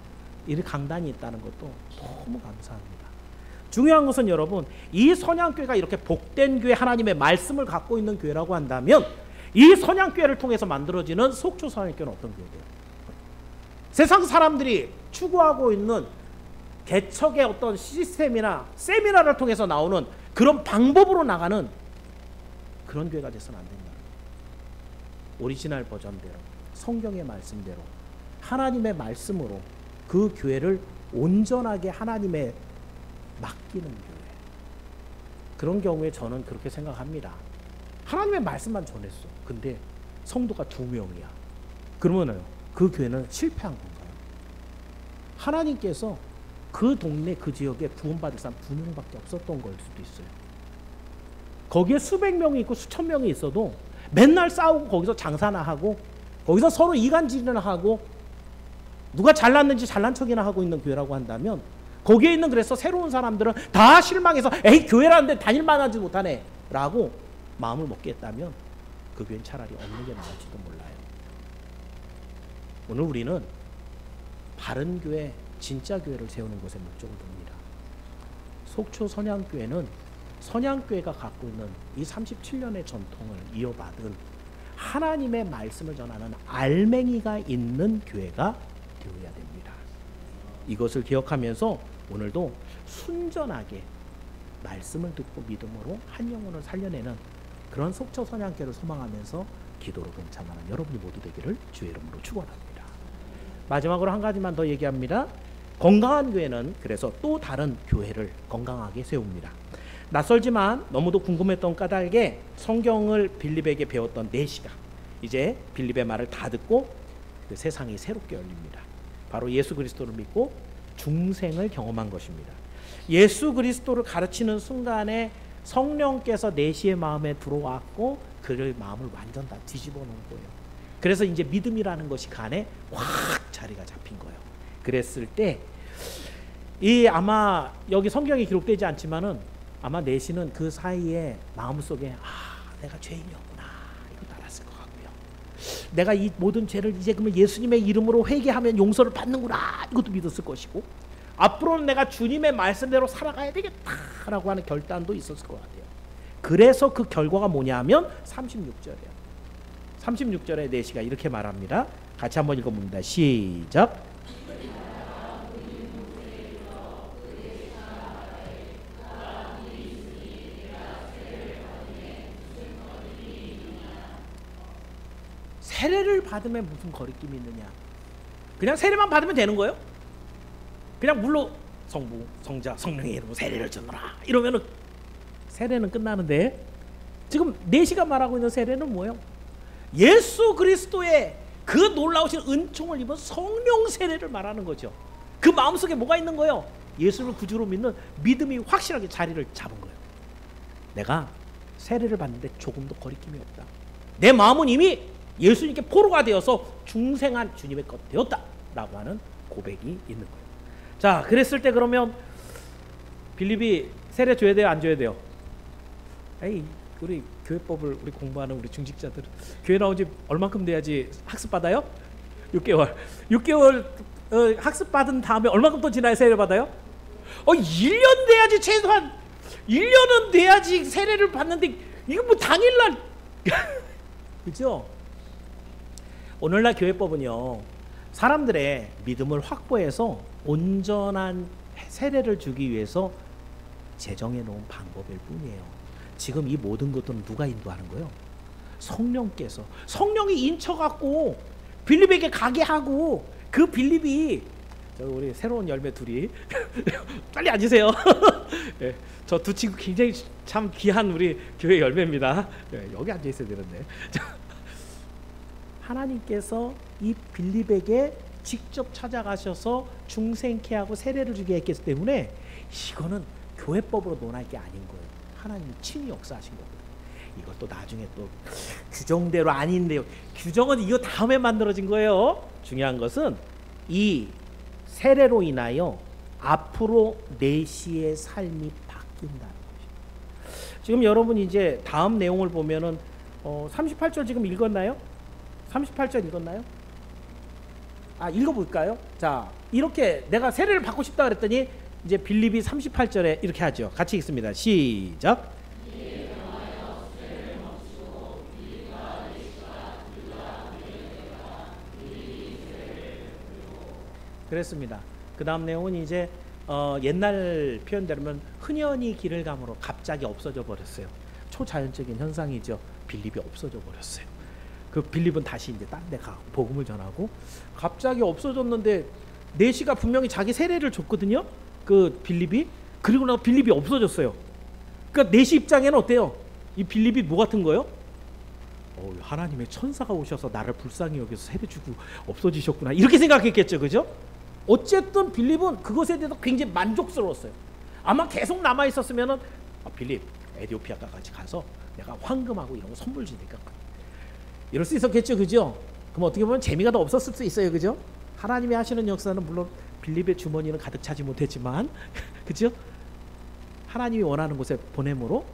이 강단이 있다는 것도 너무 감사합니다. 중요한 것은 여러분, 이 선양교회가 이렇게 복된 교회, 하나님의 말씀을 갖고 있는 교회라고 한다면, 이 선양교회를 통해서 만들어지는 속초 선양교회는 어떤 교회예요? 세상 사람들이 추구하고 있는 개척의 어떤 시스템이나 세미나를 통해서 나오는 그런 방법으로 나가는 그런 교회가 돼서는 안 된다. 오리지널 버전대로, 성경의 말씀대로, 하나님의 말씀으로 그 교회를 온전하게 하나님의 맡기는 교회. 그런 경우에 저는 그렇게 생각합니다. 하나님의 말씀만 전했어. 근데 성도가 2명이야. 그러면은 그 교회는 실패한 건가요? 하나님께서 그 동네, 그 지역에 구원받을 사람 2명밖에 없었던 걸 수도 있어요. 거기에 수백 명이 있고 수천 명이 있어도 맨날 싸우고 거기서 장사나 하고 거기서 서로 이간질이나 하고 누가 잘났는지 잘난 척이나 하고 있는 교회라고 한다면, 거기에 있는 그래서 새로운 사람들은 다 실망해서 에이, 교회라는데 다닐 만하지 못하네 라고 마음을 먹게 했다면 그 교회는 차라리 없는 게 나을지도 몰라요. 오늘 우리는 바른 교회, 진짜 교회를 세우는 것에 목적을 둡니다. 속초 선양교회는 선양교회가 갖고 있는 이 37년의 전통을 이어받은 하나님의 말씀을 전하는 알맹이가 있는 교회가 되어야 됩니다. 이것을 기억하면서 오늘도 순전하게 말씀을 듣고 믿음으로 한 영혼을 살려내는 그런 속초선양교를 소망하면서 기도로 동참하는 여러분이 모두 되기를 주의 이름으로 축원합니다. 마지막으로 한 가지만 더 얘기합니다. 건강한 교회는 그래서 또 다른 교회를 건강하게 세웁니다. 낯설지만 너무도 궁금했던 까닭에 성경을 빌립에게 배웠던 내시가 이제 빌립의 말을 다 듣고 그 세상이 새롭게 열립니다. 바로 예수 그리스도를 믿고 중생을 경험한 것입니다. 예수 그리스도를 가르치는 순간에 성령께서 내시의 마음에 들어왔고 그의 마음을 완전 다 뒤집어 놓은 거예요. 그래서 이제 믿음이라는 것이 그 안에 확 자리가 잡힌 거예요. 그랬을 때 이 아마 여기 성경에 기록되지 않지만은 아마 내시는 그 사이에 마음속에 내가 죄인이었구나 이것도 알았을 것 같고요. 내가 이 모든 죄를 이제 그러면 예수님의 이름으로 회개하면 용서를 받는구나 이것도 믿었을 것이고 앞으로는 내가 주님의 말씀대로 살아가야 되겠다라고 하는 결단도 있었을 것 같아요. 그래서 그 결과가 뭐냐면 36절이에요. 36절에 내시가 이렇게 말합니다. 같이 한번 읽어봅니다. 시작. 세례를 받으면 무슨 거리낌이 있느냐? 그냥 세례만 받으면 되는 거예요? 그냥 물로 성부, 성자, 성령의 이름으로 세례를 주노라 이러면은 세례는 끝나는데 지금 내시가 말하고 있는 세례는 뭐예요? 예수 그리스도의 그 놀라우신 은총을 입은 성령 세례를 말하는 거죠. 그 마음속에 뭐가 있는 거예요? 예수를 구주로 믿는 믿음이 확실하게 자리를 잡은 거예요. 내가 세례를 받는데 조금도 거리낌이 없다. 내 마음은 이미 예수님께 포로가 되어서 중생한 주님의 것 되었다라고 하는 고백이 있는 거예요. 자, 그랬을 때 그러면 빌립이 세례 줘야 돼요, 안 줘야 돼요? 에이, 우리 교회법을 우리 공부하는 우리 중직자들 교회 나온 지 얼만큼 돼야지 학습 받아요? 6개월 학습 받은 다음에 얼만큼 더 지나야 세례를 받아요? 1년 돼야지, 최소한 1년은 돼야지 세례를 받는데 이거 뭐 당일날 그죠? 오늘날 교회법은요, 사람들의 믿음을 확보해서 온전한 세례를 주기 위해서 제정해 놓은 방법일 뿐이에요. 지금 이 모든 것들은 누가 인도하는 거예요? 성령께서. 성령이 인쳐갖고 빌립에게 가게 하고 그 빌립이 우리 새로운 열매 둘이 빨리 앉으세요. 네, 저 두 친구 굉장히 참 귀한 우리 교회 열매입니다. 네, 여기 앉아 있어야 되는데. 하나님께서 이 빌립에게 직접 찾아가셔서 중생케 하고 세례를 주게 했기 때문에 이거는 교회법으로 논할 게 아닌 거예요. 하나님이 친히 역사하신 거거든요. 이것도 나중에 또 규정대로 아닌데요. 규정은 이거 다음에 만들어진 거예요. 중요한 것은 이 세례로 인하여 앞으로 내시의 삶이 바뀐다는 것이죠. 지금 여러분 이제 다음 내용을 보면은 38절 지금 읽었나요? 38절 읽었나요? 읽어볼까요? 자, 이렇게 내가 세례를 받고 싶다 그랬더니 이제 빌립이 38절에 이렇게 하죠. 같이 읽습니다. 시작. 그랬습니다. 그 다음 내용은 이제 옛날 표현대로면 흔연히 길을 감으로 갑자기 없어져 버렸어요. 초자연적인 현상이죠. 빌립이 없어져 버렸어요. 그 빌립은 다시 이제 딴 데 가고 복음을 전하고 갑자기 없어졌는데 내시가 분명히 자기 세례를 줬거든요. 그 빌립이. 그리고 나서 빌립이 없어졌어요. 그러니까 내시 입장에는 어때요? 이 빌립이 뭐 같은 거예요? 하나님의 천사가 오셔서 나를 불쌍히 여겨서 세례 주고 없어지셨구나 이렇게 생각했겠죠. 그죠? 어쨌든 빌립은 그것에 대해서 굉장히 만족스러웠어요. 아마 계속 남아 있었으면은 빌립 에티오피아까지 가서 내가 황금하고 이런 거 선물 주니까 이럴 수 있었겠죠. 그죠? 그럼 어떻게 보면 재미가 더 없었을 수 있어요. 그죠? 하나님이 하시는 역사는 물론 빌립의 주머니는 가득 차지 못했지만 그죠? 하나님이 원하는 곳에 보냄으로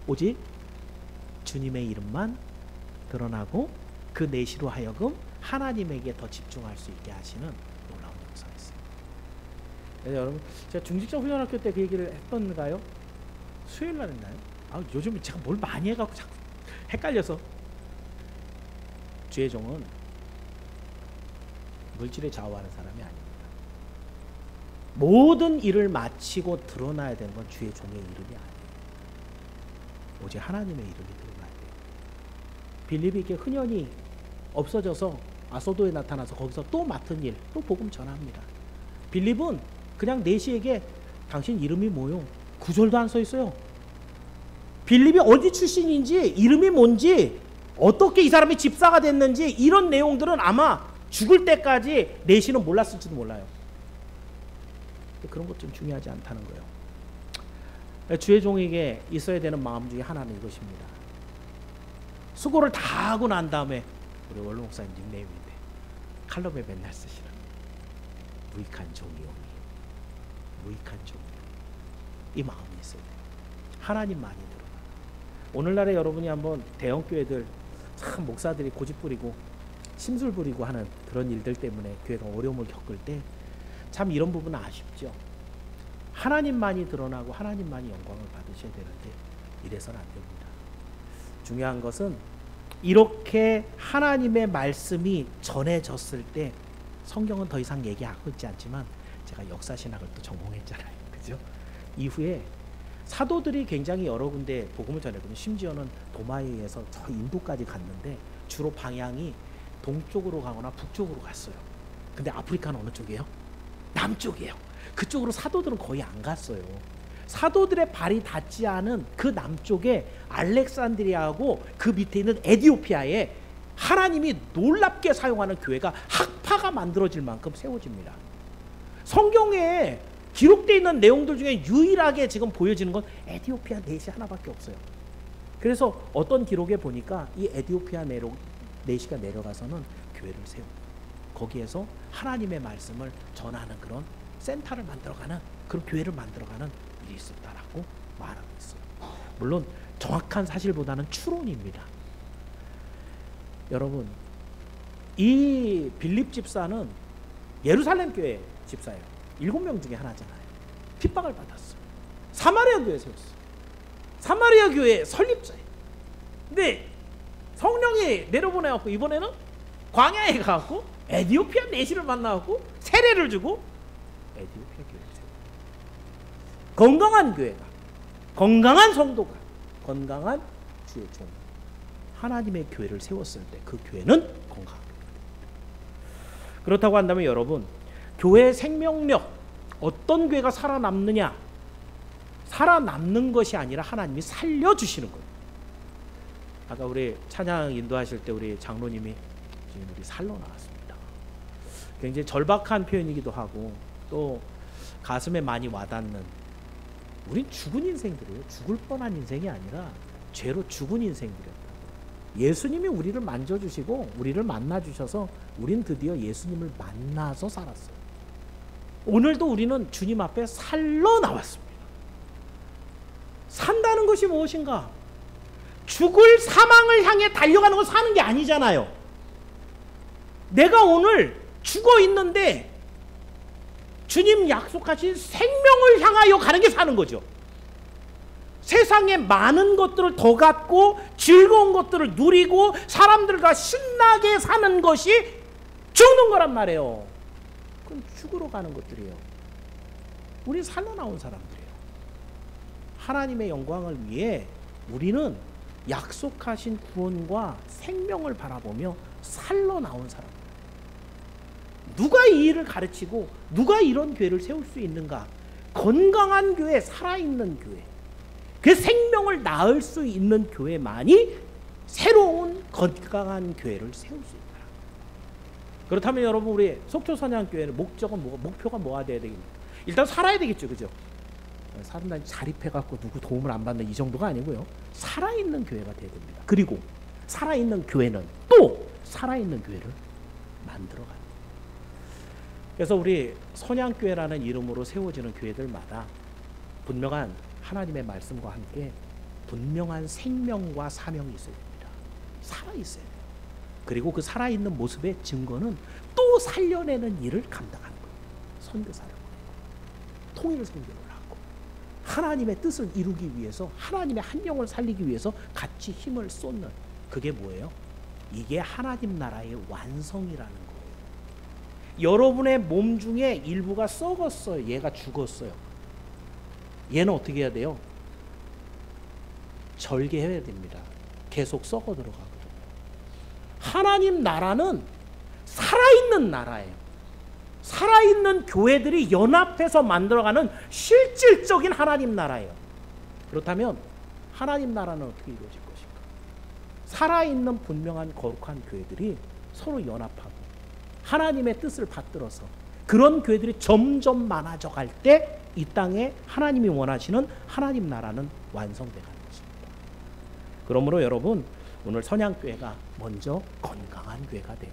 오직 주님의 이름만 드러나고 그 내시로 하여금 하나님에게 더 집중할 수 있게 하시는 놀라운 역사가 있어요. 그래서 여러분 제가 중직자 훈련학교 때 그 얘기를 했던가요? 수요일 날 했나요? 요즘 제가 뭘 많이 해갖고 자꾸 헷갈려서. 주의 종은 물질에 좌우하는 사람이 아닙니다. 모든 일을 마치고 드러나야 되는 건 주의 종의 이름이 아니에요. 오직 하나님의 이름이 드러나야 돼요. 빌립이 이렇게 흔연히 없어져서 아소도에 나타나서 거기서 또 맡은 일, 또 복음 전합니다. 빌립은 그냥 내시에게 당신 이름이 뭐요? 구절도 안 써 있어요. 빌립이 어디 출신인지, 이름이 뭔지, 어떻게 이 사람이 집사가 됐는지 이런 내용들은 아마 죽을 때까지 내시는 몰랐을지도 몰라요. 그런 것 좀 중요하지 않다는 거예요. 주의 종에게 있어야 되는 마음 중에 하나는 이것입니다. 수고를 다 하고 난 다음에, 우리 원로 목사님 닉네임인데 칼럼에 맨날 쓰시는 무익한 종이오니, 무익한 종이오니, 이 마음이 있어야 돼요. 하나님만이 드러나. 오늘날에 여러분이 한번 대형 교회들 참 목사들이 고집 부리고 심술 부리고 하는 그런 일들 때문에 교회가 어려움을 겪을 때 참 이런 부분은 아쉽죠. 하나님만이 드러나고 하나님만이 영광을 받으셔야 되는데 이래서는 안 됩니다. 중요한 것은 이렇게 하나님의 말씀이 전해졌을 때, 성경은 더 이상 얘기하고 있지 않지만 제가 역사신학을 또 전공했잖아요. 그죠? 이후에 사도들이 굉장히 여러 군데 복음을 전했거든요. 심지어는 도마에에서 저 인도까지 갔는데 주로 방향이 동쪽으로 가거나 북쪽으로 갔어요. 근데 아프리카는 어느 쪽이에요? 남쪽이에요. 그쪽으로 사도들은 거의 안 갔어요. 사도들의 발이 닿지 않은 그 남쪽에 알렉산드리아하고 그 밑에 있는 에디오피아에 하나님이 놀랍게 사용하는 교회가 학파가 만들어질 만큼 세워집니다. 성경에 기록되어 있는 내용들 중에 유일하게 지금 보여지는 건 에디오피아 넷이 하나밖에 없어요. 그래서 어떤 기록에 보니까 이 에디오피아 넷이가 내려가서는 교회를 세웁니다. 거기에서 하나님의 말씀을 전하는 그런 센터를 만들어가는, 그런 교회를 만들어가는 일이 있었다라고 말하고 있어요. 물론 정확한 사실보다는 추론입니다. 여러분, 이 빌립 집사는 예루살렘 교회 집사예요. 7명 중에 하나잖아요. 핍박을 받았어요. 사마리아 교회 세웠어요. 사마리아 교회 설립자예요. 근데 성령이 내려보내갖고 이번에는 광야에 가갖고 에디오피아 내시를 만나갖고 세례를 주고 에디오피아 교회를 세워요. 건강한 교회가, 건강한 성도가, 건강한 주의 종, 하나님의 교회를 세웠을 때 그 교회는 건강합니다. 그렇다고 한다면 여러분, 교회의 생명력, 어떤 교회가 살아남느냐, 살아남는 것이 아니라 하나님이 살려주시는 거예요. 아까 우리 찬양 인도하실 때 우리 장로님이 지금 우리 살러 나왔습니다. 굉장히 절박한 표현이기도 하고 또 가슴에 많이 와닿는, 우린 죽은 인생들이에요. 죽을 뻔한 인생이 아니라 죄로 죽은 인생들이었다. 예수님이 우리를 만져주시고 우리를 만나주셔서 우린 드디어 예수님을 만나서 살았어요. 오늘도 우리는 주님 앞에 살러 나왔습니다. 산다는 것이 무엇인가? 죽을 사망을 향해 달려가는 걸 사는 게 아니잖아요. 내가 오늘 죽어 있는데 주님 약속하신 생명을 향하여 가는 게 사는 거죠. 세상에 많은 것들을 더 갖고 즐거운 것들을 누리고 사람들과 신나게 사는 것이 죽는 거란 말이에요. 그건 죽으러 가는 것들이에요. 우리 살러 나온 사람들이에요. 하나님의 영광을 위해 우리는 약속하신 구원과 생명을 바라보며 살러 나온 사람들. 누가 이 일을 가르치고 누가 이런 교회를 세울 수 있는가? 건강한 교회, 살아있는 교회, 그 생명을 낳을 수 있는 교회만이 새로운 건강한 교회를 세울 수 있다. 그렇다면 여러분, 우리 속초선양교회는 목표가 뭐가 돼야 되겠습니까? 일단 살아야 되겠죠, 그죠? 사람들이 자립해갖고 누구 도움을 안 받는 이 정도가 아니고요, 살아있는 교회가 돼야 됩니다. 그리고 살아있는 교회는 또 살아있는 교회를 만들어가요. 그래서 우리 선양교회라는 이름으로 세워지는 교회들마다 분명한 하나님의 말씀과 함께 분명한 생명과 사명이 있어야 됩니다. 살아있어야 돼요. 그리고 그 살아있는 모습의 증거는 또 살려내는 일을 감당하는 거예요. 선교사를 보내고 통일 선교를 하고 하나님의 뜻을 이루기 위해서, 하나님의 한 영을 살리기 위해서 같이 힘을 쏟는, 그게 뭐예요? 이게 하나님 나라의 완성이라는 거예요. 여러분의 몸 중에 일부가 썩었어요. 얘가 죽었어요. 얘는 어떻게 해야 돼요? 절개해야 됩니다. 계속 썩어 들어가거든요. 하나님 나라는 살아있는 나라예요. 살아있는 교회들이 연합해서 만들어가는 실질적인 하나님 나라예요. 그렇다면 하나님 나라는 어떻게 이루어질 것인가? 살아있는 분명한 거룩한 교회들이 서로 연합하고 하나님의 뜻을 받들어서 그런 교회들이 점점 많아져 갈 때 이 땅에 하나님이 원하시는 하나님 나라는 완성돼 가는 것입니다. 그러므로 여러분, 오늘 선양교회가 먼저 건강한 교회가 되고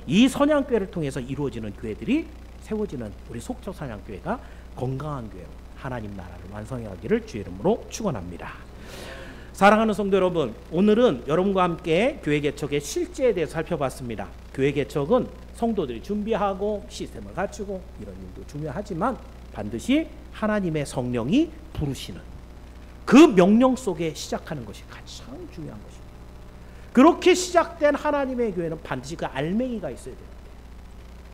이 선양교회를 통해서 이루어지는 교회들이 세워지는 우리 속초 선양교회가 건강한 교회로 하나님 나라를 완성하기를 주의 이름으로 축원합니다. 사랑하는 성도 여러분, 오늘은 여러분과 함께 교회 개척의 실제에 대해서 살펴봤습니다. 교회 개척은 성도들이 준비하고 시스템을 갖추고 이런 일도 중요하지만 반드시 하나님의 성령이 부르시는 그 명령 속에 시작하는 것이 가장 중요한 것입니다. 그렇게 시작된 하나님의 교회는 반드시 그 알맹이가 있어야 되는데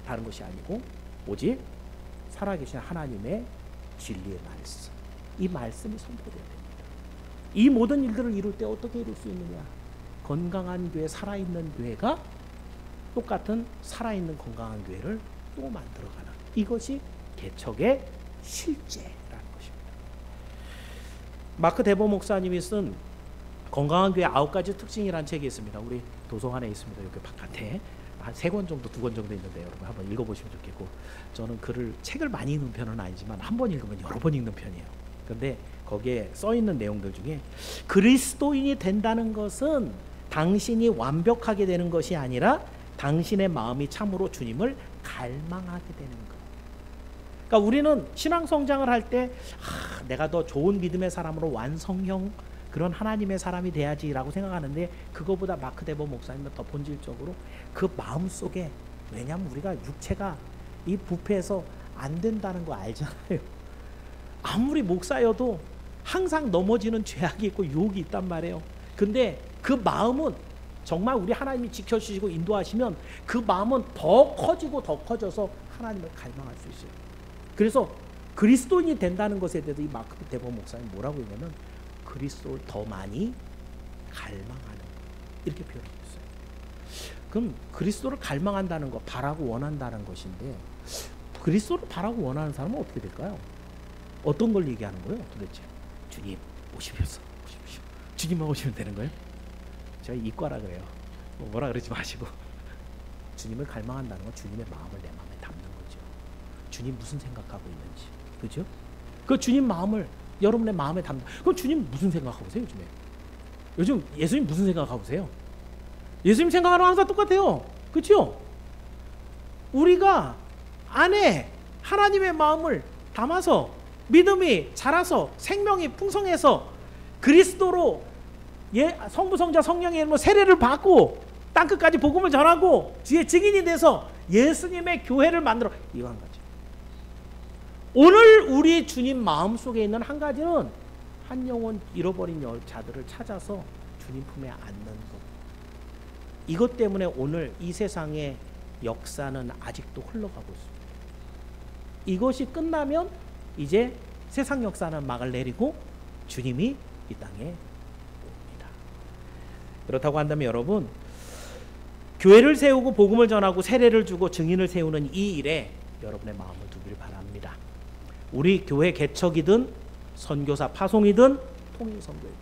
다른 것이 아니고 오직 살아계신 하나님의 진리의 말씀, 이 말씀이 선포되어야 됩니다. 이 모든 일들을 이룰 때 어떻게 이룰 수 있느냐? 건강한 교회, 살아있는 교회가 똑같은 살아있는 건강한 교회를 또 만들어가는, 이것이 개척의 실제라는 것입니다. 마크 데보 목사님이 쓴 건강한 교회 9가지 특징이라는 책이 있습니다. 우리 도서관에 있습니다. 여기 바깥에 한 3권 정도, 2권 정도 있는데 여러분 한번 읽어보시면 좋겠고, 저는 책을 많이 읽는 편은 아니지만 한 번 읽으면 여러 번 읽는 편이에요. 그런데 거기에 써있는 내용들 중에 그리스도인이 된다는 것은 당신이 완벽하게 되는 것이 아니라 당신의 마음이 참으로 주님을 갈망하게 되는 것. 그러니까 우리는 신앙 성장을 할 때 내가 더 좋은 믿음의 사람으로 완성형 그런 하나님의 사람이 돼야지라고 생각하는데, 그거보다 마크 데보 목사님은 더 본질적으로 그 마음속에, 왜냐하면 우리가 육체가 이 부패해서 안 된다는 거 알잖아요. 아무리 목사여도 항상 넘어지는 죄악이 있고 유혹이 있단 말이에요. 근데 그 마음은 정말 우리 하나님이 지켜주시고 인도하시면 그 마음은 더 커지고 더 커져서 하나님을 갈망할 수 있어요. 그래서 그리스도인이 된다는 것에 대해서 이 마크 데보 목사님 뭐라고 했냐면 그리스도를 더 많이 갈망하는 것, 이렇게 표현하고 있어요. 그럼 그리스도를 갈망한다는 것, 바라고 원한다는 것인데, 그리스도를 바라고 원하는 사람은 어떻게 될까요? 어떤 걸 얘기하는 거예요 도대체? 주님 오십시오. 주님만 오시면 되는 거예요? 제가 이과라 그래요. 뭐라 그러지 마시고 주님을 갈망한다는 건 주님의 마음을 내 마음에 담는 거죠. 주님 무슨 생각하고 있는지, 그죠? 그 주님 마음을 여러분의 마음에 담는. 그럼 주님 무슨 생각하고 계세요 요즘에? 요즘 예수님 무슨 생각하고 계세요? 예수님 생각하는 항상 똑같아요. 그렇죠? 우리가 안에 하나님의 마음을 담아서 믿음이 자라서 생명이 풍성해서 그리스도로 성부 성자 성령의 이름으로 세례를 받고 땅끝까지 복음을 전하고 주의 증인이 돼서 예수님의 교회를 만들어, 이거 한 가지. 오늘 우리 주님 마음속에 있는 한 가지는 한 영혼 잃어버린 자들을 찾아서 주님 품에 안는 것. 이것 때문에 오늘 이 세상의 역사는 아직도 흘러가고 있습니다. 이것이 끝나면 이제 세상 역사는 막을 내리고 주님이 이 땅에 옵니다. 그렇다고 한다면 여러분, 교회를 세우고 복음을 전하고 세례를 주고 증인을 세우는 이 일에 여러분의 마음을 두길 바랍니다. 우리 교회 개척이든 선교사 파송이든 통일선교이든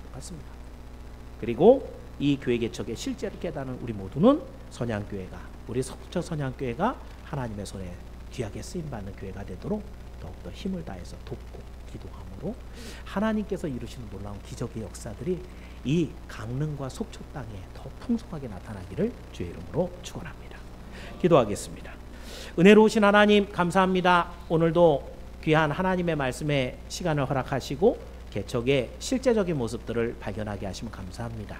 똑같습니다. 그리고 이 교회 개척의 실제를 깨닫는 우리 모두는 선양교회가, 우리 속초 선양교회가 하나님의 손에 귀하게 쓰임받는 교회가 되도록 더욱더 힘을 다해서 돕고 기도함으로 하나님께서 이루시는 놀라운 기적의 역사들이 이 강릉과 속초 땅에 더 풍성하게 나타나기를 주의 이름으로 축원합니다. 기도하겠습니다. 은혜로우신 하나님 감사합니다. 오늘도 귀한 하나님의 말씀에 시간을 허락하시고 개척의 실제적인 모습들을 발견하게 하시면 감사합니다.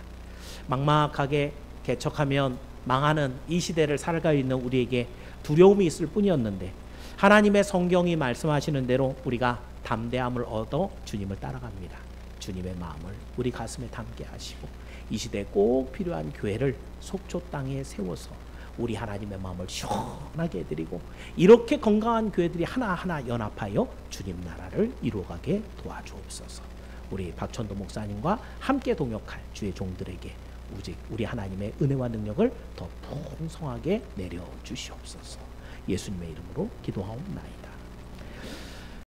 막막하게 개척하면 망하는 이 시대를 살아가고 있는 우리에게 두려움이 있을 뿐이었는데, 하나님의 성경이 말씀하시는 대로 우리가 담대함을 얻어 주님을 따라갑니다. 주님의 마음을 우리 가슴에 담게 하시고 이 시대에 꼭 필요한 교회를 속초 땅에 세워서 우리 하나님의 마음을 시원하게 해드리고 이렇게 건강한 교회들이 하나하나 연합하여 주님 나라를 이루어가게 도와주옵소서. 우리 박천도 목사님과 함께 동역할 주의 종들에게 오직 우리 하나님의 은혜와 능력을 더 풍성하게 내려주시옵소서. 예수님의 이름으로 기도하옵나이다.